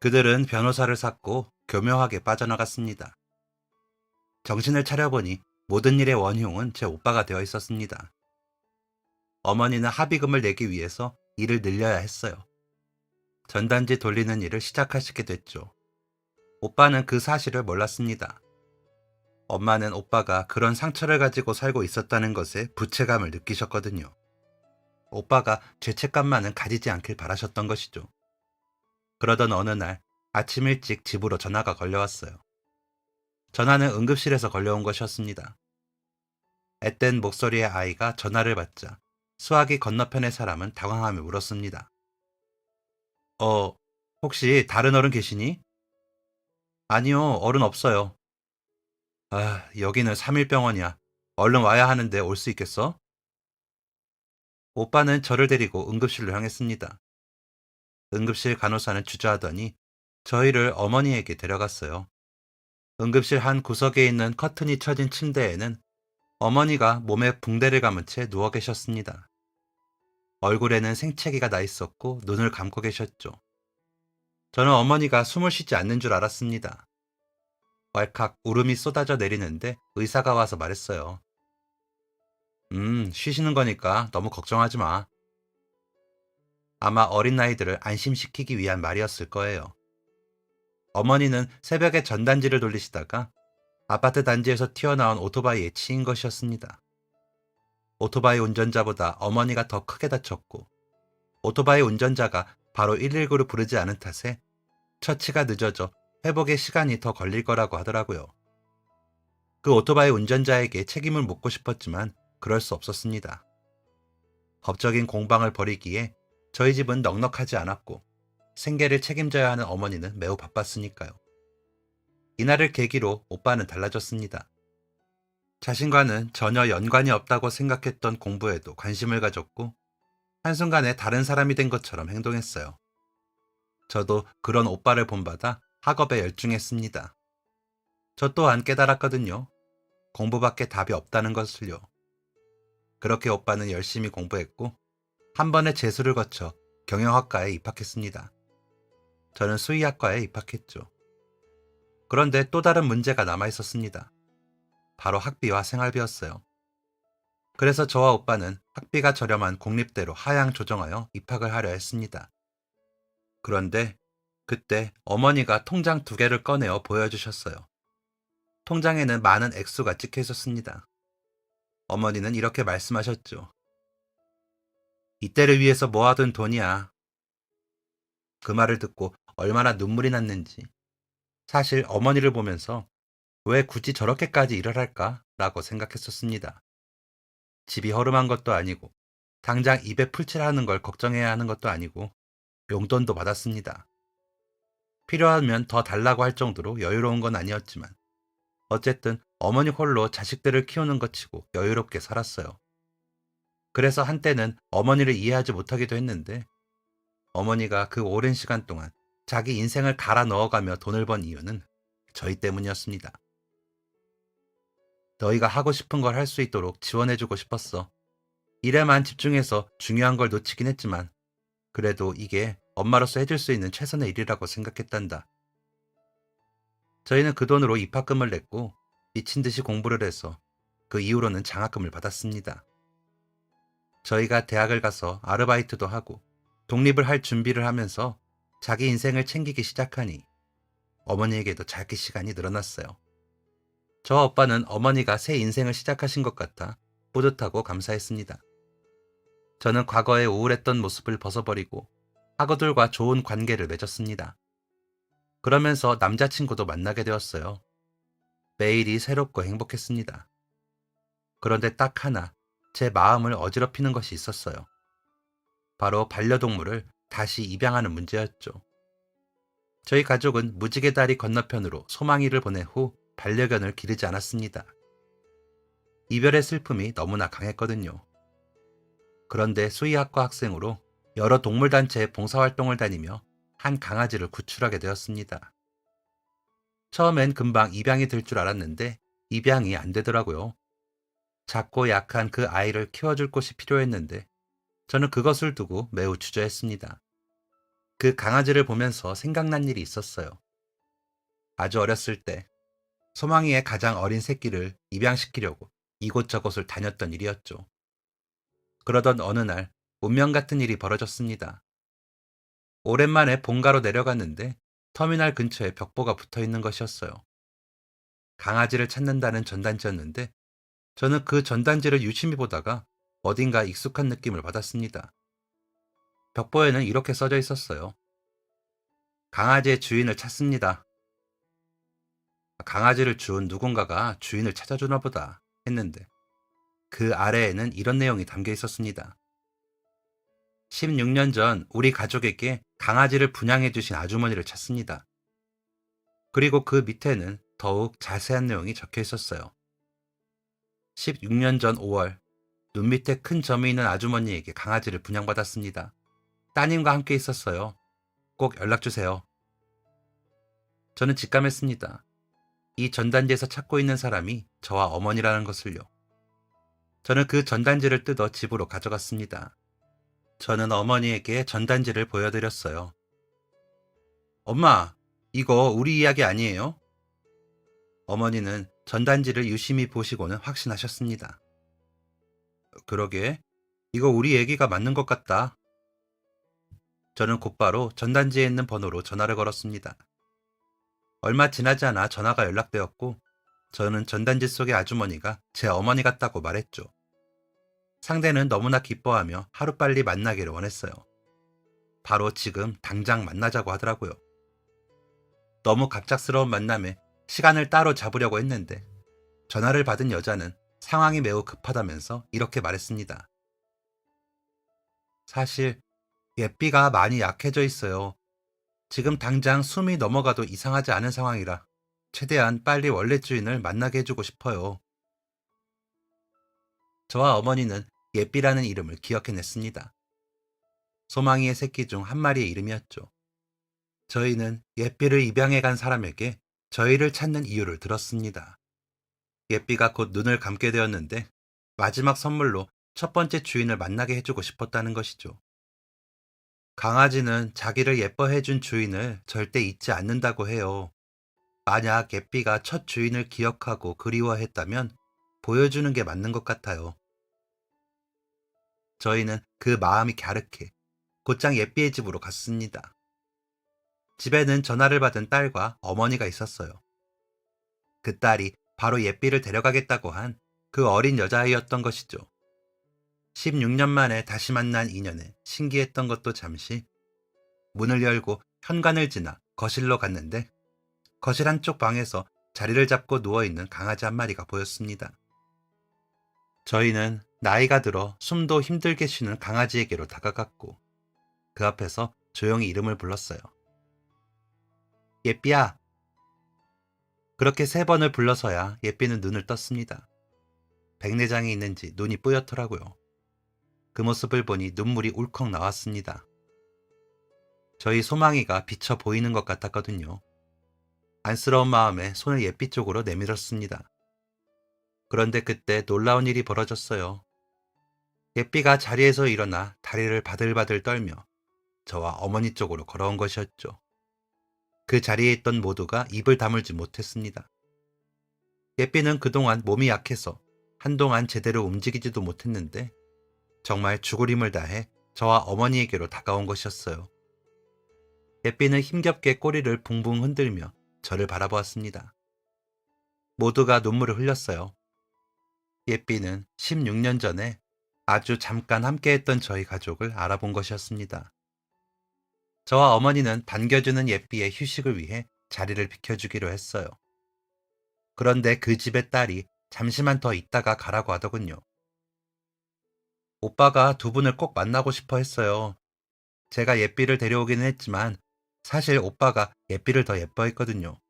그들은 변호사를 샀고 교묘하게 빠져나갔습니다. 정신을 차려보니 모든 일의 원흉은 제 오빠가 되어 있었습니다. 어머니는 합의금을 내기 위해서 일을 늘려야 했어요. 전단지 돌리는 일을 시작하시게 됐죠. 오빠는 그 사실을 몰랐습니다. 엄마는 오빠가 그런 상처를 가지고 살고 있었다는 것에 부채감을 느끼셨거든요. 오빠가 죄책감만은 가지지 않길 바라셨던 것이죠. 그러던 어느 날 아침 일찍 집으로 전화가 걸려왔어요. 전화는 응급실에서 걸려온 것이었습니다. 앳된 목소리의 아이가 전화를 받자 수화기 건너편의 사람은 당황하며 물었습니다. 어, 혹시 다른 어른 계시니? 아니요, 어른 없어요. 아, 여기는 3일병원이야. 얼른 와야 하는데 올 수 있겠어? 오빠는 저를 데리고 응급실로 향했습니다. 응급실 간호사는 주저하더니 저희를 어머니에게 데려갔어요. 응급실 한 구석에 있는 커튼이 쳐진 침대에는 어머니가 몸에 붕대를 감은 채 누워 계셨습니다. 얼굴에는 생채기가 나 있었고 눈을 감고 계셨죠. 저는 어머니가 숨을 쉬지 않는 줄 알았습니다. 왈칵 울음이 쏟아져 내리는데 의사가 와서 말했어요. 쉬시는 거니까 너무 걱정하지 마. 아마 어린 아이들을 안심시키기 위한 말이었을 거예요. 어머니는 새벽에 전단지를 돌리시다가 아파트 단지에서 튀어나온 오토바이에 치인 것이었습니다. 오토바이 운전자보다 어머니가 더 크게 다쳤고 오토바이 운전자가 바로 119를 부르지 않은 탓에 처치가 늦어져 회복에 시간이 더 걸릴 거라고 하더라고요. 그 오토바이 운전자에게 책임을 묻고 싶었지만 그럴 수 없었습니다. 법적인 공방을 벌이기에 저희 집은 넉넉하지 않았고 생계를 책임져야 하는 어머니는 매우 바빴으니까요. 이날을 계기로 오빠는 달라졌습니다. 자신과는 전혀 연관이 없다고 생각했던 공부에도 관심을 가졌고 한순간에 다른 사람이 된 것처럼 행동했어요. 저도 그런 오빠를 본받아 학업에 열중했습니다. 저 또한 깨달았거든요. 공부밖에 답이 없다는 것을요. 그렇게 오빠는 열심히 공부했고 한 번의 재수를 거쳐 경영학과에 입학했습니다. 저는 수의학과에 입학했죠. 그런데 또 다른 문제가 남아 있었습니다. 바로 학비와 생활비였어요. 그래서 저와 오빠는 학비가 저렴한 공립대로 하향 조정하여 입학을 하려 했습니다. 그런데 그때 어머니가 통장 2개를 꺼내어 보여주셨어요. 통장에는 많은 액수가 찍혀 있었습니다. 어머니는 이렇게 말씀하셨죠. 이때를 위해서 모아둔 돈이야. 그 말을 듣고 얼마나 눈물이 났는지. 사실 어머니를 보면서 왜 굳이 저렇게까지 일을 할까? 라고 생각했었습니다. 집이 허름한 것도 아니고 당장 입에 풀칠하는 걸 걱정해야 하는 것도 아니고 용돈도 받았습니다. 필요하면 더 달라고 할 정도로 여유로운 건 아니었지만 어쨌든 어머니 홀로 자식들을 키우는 것 치고 여유롭게 살았어요. 그래서 한때는 어머니를 이해하지 못하기도 했는데 어머니가 그 오랜 시간 동안 자기 인생을 갈아 넣어가며 돈을 번 이유는 저희 때문이었습니다. 너희가 하고 싶은 걸 할 수 있도록 지원해주고 싶었어. 일에만 집중해서 중요한 걸 놓치긴 했지만 그래도 이게 엄마로서 해줄 수 있는 최선의 일이라고 생각했단다. 저희는 그 돈으로 입학금을 냈고 미친 듯이 공부를 해서 그 이후로는 장학금을 받았습니다. 저희가 대학을 가서 아르바이트도 하고 독립을 할 준비를 하면서 자기 인생을 챙기기 시작하니 어머니에게도 자기 시간이 늘어났어요. 저와 오빠는 어머니가 새 인생을 시작하신 것 같아 뿌듯하고 감사했습니다. 저는 과거의 우울했던 모습을 벗어버리고 학우들과 좋은 관계를 맺었습니다. 그러면서 남자친구도 만나게 되었어요. 매일이 새롭고 행복했습니다. 그런데 딱 하나 제 마음을 어지럽히는 것이 있었어요. 바로 반려동물을 다시 입양하는 문제였죠. 저희 가족은 무지개 다리 건너편으로 소망이를 보낸 후 반려견을 기르지 않았습니다. 이별의 슬픔이 너무나 강했거든요. 그런데 수의학과 학생으로 여러 동물단체의 봉사활동을 다니며 한 강아지를 구출하게 되었습니다. 처음엔 금방 입양이 될 줄 알았는데 입양이 안 되더라고요. 작고 약한 그 아이를 키워줄 곳이 필요했는데 저는 그것을 두고 매우 주저했습니다. 그 강아지를 보면서 생각난 일이 있었어요. 아주 어렸을 때 소망이의 가장 어린 새끼를 입양시키려고 이곳저곳을 다녔던 일이었죠. 그러던 어느 날 운명 같은 일이 벌어졌습니다. 오랜만에 본가로 내려갔는데 터미널 근처에 벽보가 붙어 있는 것이었어요. 강아지를 찾는다는 전단지였는데 저는 그 전단지를 유심히 보다가 어딘가 익숙한 느낌을 받았습니다. 벽보에는 이렇게 써져 있었어요. 강아지의 주인을 찾습니다. 강아지를 준 누군가가 주인을 찾아주나 보다 했는데 그 아래에는 이런 내용이 담겨 있었습니다. 16년 전 우리 가족에게 강아지를 분양해 주신 아주머니를 찾습니다. 그리고 그 밑에는 더욱 자세한 내용이 적혀 있었어요. 16년 전 5월 눈 밑에 큰 점이 있는 아주머니에게 강아지를 분양받았습니다. 따님과 함께 있었어요. 꼭 연락주세요. 저는 직감했습니다. 이 전단지에서 찾고 있는 사람이 저와 어머니라는 것을요. 저는 그 전단지를 뜯어 집으로 가져갔습니다. 저는 어머니에게 전단지를 보여드렸어요. 엄마, 이거 우리 이야기 아니에요? 어머니는 전단지를 유심히 보시고는 확신하셨습니다. 그러게, 이거 우리 얘기가 맞는 것 같다. 저는 곧바로 전단지에 있는 번호로 전화를 걸었습니다. 얼마 지나지 않아 전화가 연락되었고 저는 전단지 속의 아주머니가 제 어머니 같다고 말했죠. 상대는 너무나 기뻐하며 하루빨리 만나기를 원했어요. 바로 지금 당장 만나자고 하더라고요. 너무 갑작스러운 만남에 시간을 따로 잡으려고 했는데 전화를 받은 여자는 상황이 매우 급하다면서 이렇게 말했습니다. 사실 예삐가 많이 약해져 있어요. 지금 당장 숨이 넘어가도 이상하지 않은 상황이라 최대한 빨리 원래 주인을 만나게 해주고 싶어요. 저와 어머니는 예삐라는 이름을 기억해냈습니다. 소망이의 새끼 중 한 마리의 이름이었죠. 저희는 예삐를 입양해 간 사람에게 저희를 찾는 이유를 들었습니다. 예삐가 곧 눈을 감게 되었는데 마지막 선물로 첫 번째 주인을 만나게 해주고 싶었다는 것이죠. 강아지는 자기를 예뻐해준 주인을 절대 잊지 않는다고 해요. 만약 예삐가 첫 주인을 기억하고 그리워했다면 보여주는 게 맞는 것 같아요. 저희는 그 마음이 갸륵해 곧장 예삐의 집으로 갔습니다. 집에는 전화를 받은 딸과 어머니가 있었어요. 그 딸이 바로 예삐를 데려가겠다고 한 그 어린 여자아이였던 것이죠. 16년 만에 다시 만난 인연에 신기했던 것도 잠시 문을 열고 현관을 지나 거실로 갔는데 거실 한쪽 방에서 자리를 잡고 누워있는 강아지 한 마리가 보였습니다. 저희는 나이가 들어 숨도 힘들게 쉬는 강아지에게로 다가갔고 그 앞에서 조용히 이름을 불렀어요. 예삐야. 그렇게 3번을 불러서야 예삐는 눈을 떴습니다. 백내장이 있는지 눈이 뿌옇더라고요. 그 모습을 보니 눈물이 울컥 나왔습니다. 저희 소망이가 비쳐 보이는 것 같았거든요. 안쓰러운 마음에 손을 예삐 쪽으로 내밀었습니다. 그런데 그때 놀라운 일이 벌어졌어요. 예삐가 자리에서 일어나 다리를 바들바들 떨며 저와 어머니 쪽으로 걸어온 것이었죠. 그 자리에 있던 모두가 입을 다물지 못했습니다. 예삐는 그동안 몸이 약해서 한동안 제대로 움직이지도 못했는데 정말 죽을 힘을 다해 저와 어머니에게로 다가온 것이었어요. 예삐는 힘겹게 꼬리를 붕붕 흔들며 저를 바라보았습니다. 모두가 눈물을 흘렸어요. 예삐는 16년 전에 아주 잠깐 함께했던 저희 가족을 알아본 것이었습니다. 저와 어머니는 반겨주는 예삐의 휴식을 위해 자리를 비켜주기로 했어요. 그런데 그 집의 딸이 잠시만 더 있다가 가라고 하더군요. 오빠가 두 분을 꼭 만나고 싶어 했어요. 제가 예삐를 데려오기는 했지만 사실 오빠가 예삐를 더 예뻐했거든요.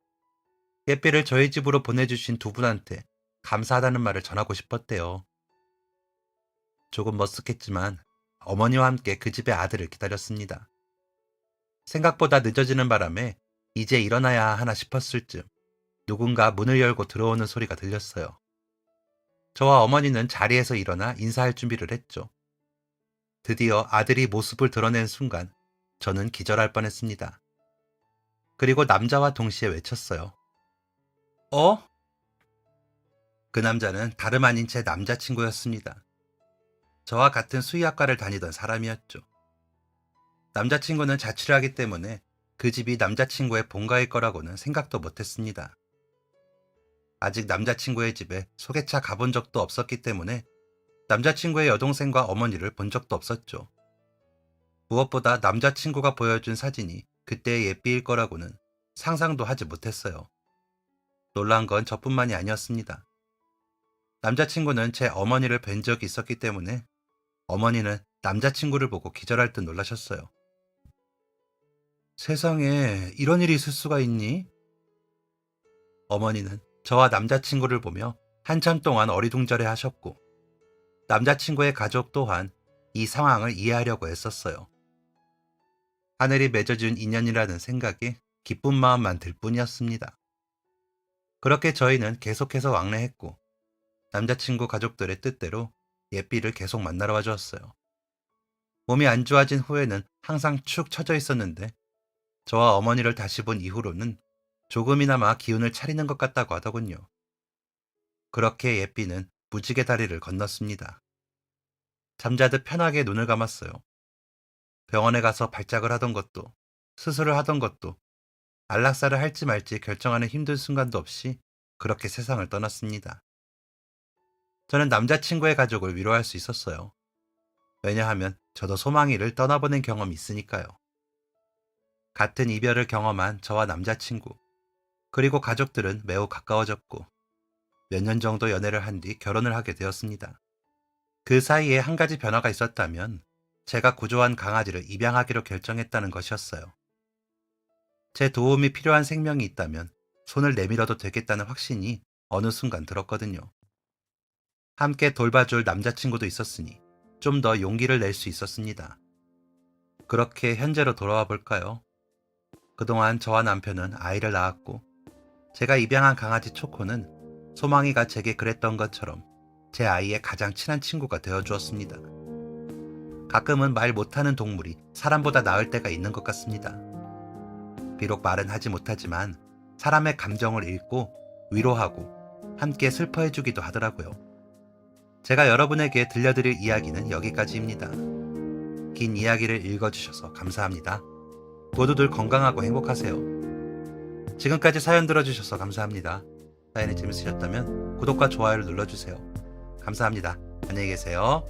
예삐를 저희 집으로 보내주신 두 분한테 감사하다는 말을 전하고 싶었대요. 조금 머쓱했지만 어머니와 함께 그 집의 아들을 기다렸습니다. 생각보다 늦어지는 바람에 이제 일어나야 하나 싶었을 즈음 누군가 문을 열고 들어오는 소리가 들렸어요. 저와 어머니는 자리에서 일어나 인사할 준비를 했죠. 드디어 아들이 모습을 드러낸 순간 저는 기절할 뻔했습니다. 그리고 남자와 동시에 외쳤어요. 어? 그 남자는 다름 아닌 제 남자친구였습니다. 저와 같은 수의학과를 다니던 사람이었죠. 남자친구는 자취를 하기 때문에 그 집이 남자친구의 본가일 거라고는 생각도 못했습니다. 아직 남자친구의 집에 소개차 가본 적도 없었기 때문에 남자친구의 여동생과 어머니를 본 적도 없었죠. 무엇보다 남자친구가 보여준 사진이 그때의 예삐일 거라고는 상상도 하지 못했어요. 놀란 건 저뿐만이 아니었습니다. 남자친구는 제 어머니를 뵌 적이 있었기 때문에 어머니는 남자친구를 보고 기절할 듯 놀라셨어요. 세상에 이런 일이 있을 수가 있니? 어머니는 저와 남자친구를 보며 한참 동안 어리둥절해 하셨고 남자친구의 가족 또한 이 상황을 이해하려고 애썼어요. 하늘이 맺어준 인연이라는 생각에 기쁜 마음만 들 뿐이었습니다. 그렇게 저희는 계속해서 왕래했고 남자친구 가족들의 뜻대로 예삐를 계속 만나러 와주었어요. 몸이 안 좋아진 후에는 항상 축 처져 있었는데 저와 어머니를 다시 본 이후로는 조금이나마 기운을 차리는 것 같다고 하더군요. 그렇게 예삐는 무지개 다리를 건넜습니다. 잠자듯 편하게 눈을 감았어요. 병원에 가서 발작을 하던 것도, 수술을 하던 것도, 안락사를 할지 말지 결정하는 힘든 순간도 없이 그렇게 세상을 떠났습니다. 저는 남자친구의 가족을 위로할 수 있었어요. 왜냐하면 저도 소망이를 떠나보낸 경험이 있으니까요. 같은 이별을 경험한 저와 남자친구, 그리고 가족들은 매우 가까워졌고 몇 년 정도 연애를 한 뒤 결혼을 하게 되었습니다. 그 사이에 한 가지 변화가 있었다면 제가 구조한 강아지를 입양하기로 결정했다는 것이었어요. 제 도움이 필요한 생명이 있다면 손을 내밀어도 되겠다는 확신이 어느 순간 들었거든요. 함께 돌봐줄 남자친구도 있었으니 좀 더 용기를 낼 수 있었습니다. 그렇게 현재로 돌아와 볼까요? 그동안 저와 남편은 아이를 낳았고 제가 입양한 강아지 초코는 소망이가 제게 그랬던 것처럼 제 아이의 가장 친한 친구가 되어주었습니다. 가끔은 말 못하는 동물이 사람보다 나을 때가 있는 것 같습니다. 비록 말은 하지 못하지만 사람의 감정을 읽고 위로하고 함께 슬퍼해주기도 하더라고요. 제가 여러분에게 들려드릴 이야기는 여기까지입니다. 긴 이야기를 읽어주셔서 감사합니다. 모두들 건강하고 행복하세요. 지금까지 사연 들어주셔서 감사합니다. 사연이 재밌으셨다면 구독과 좋아요를 눌러주세요. 감사합니다. 안녕히 계세요.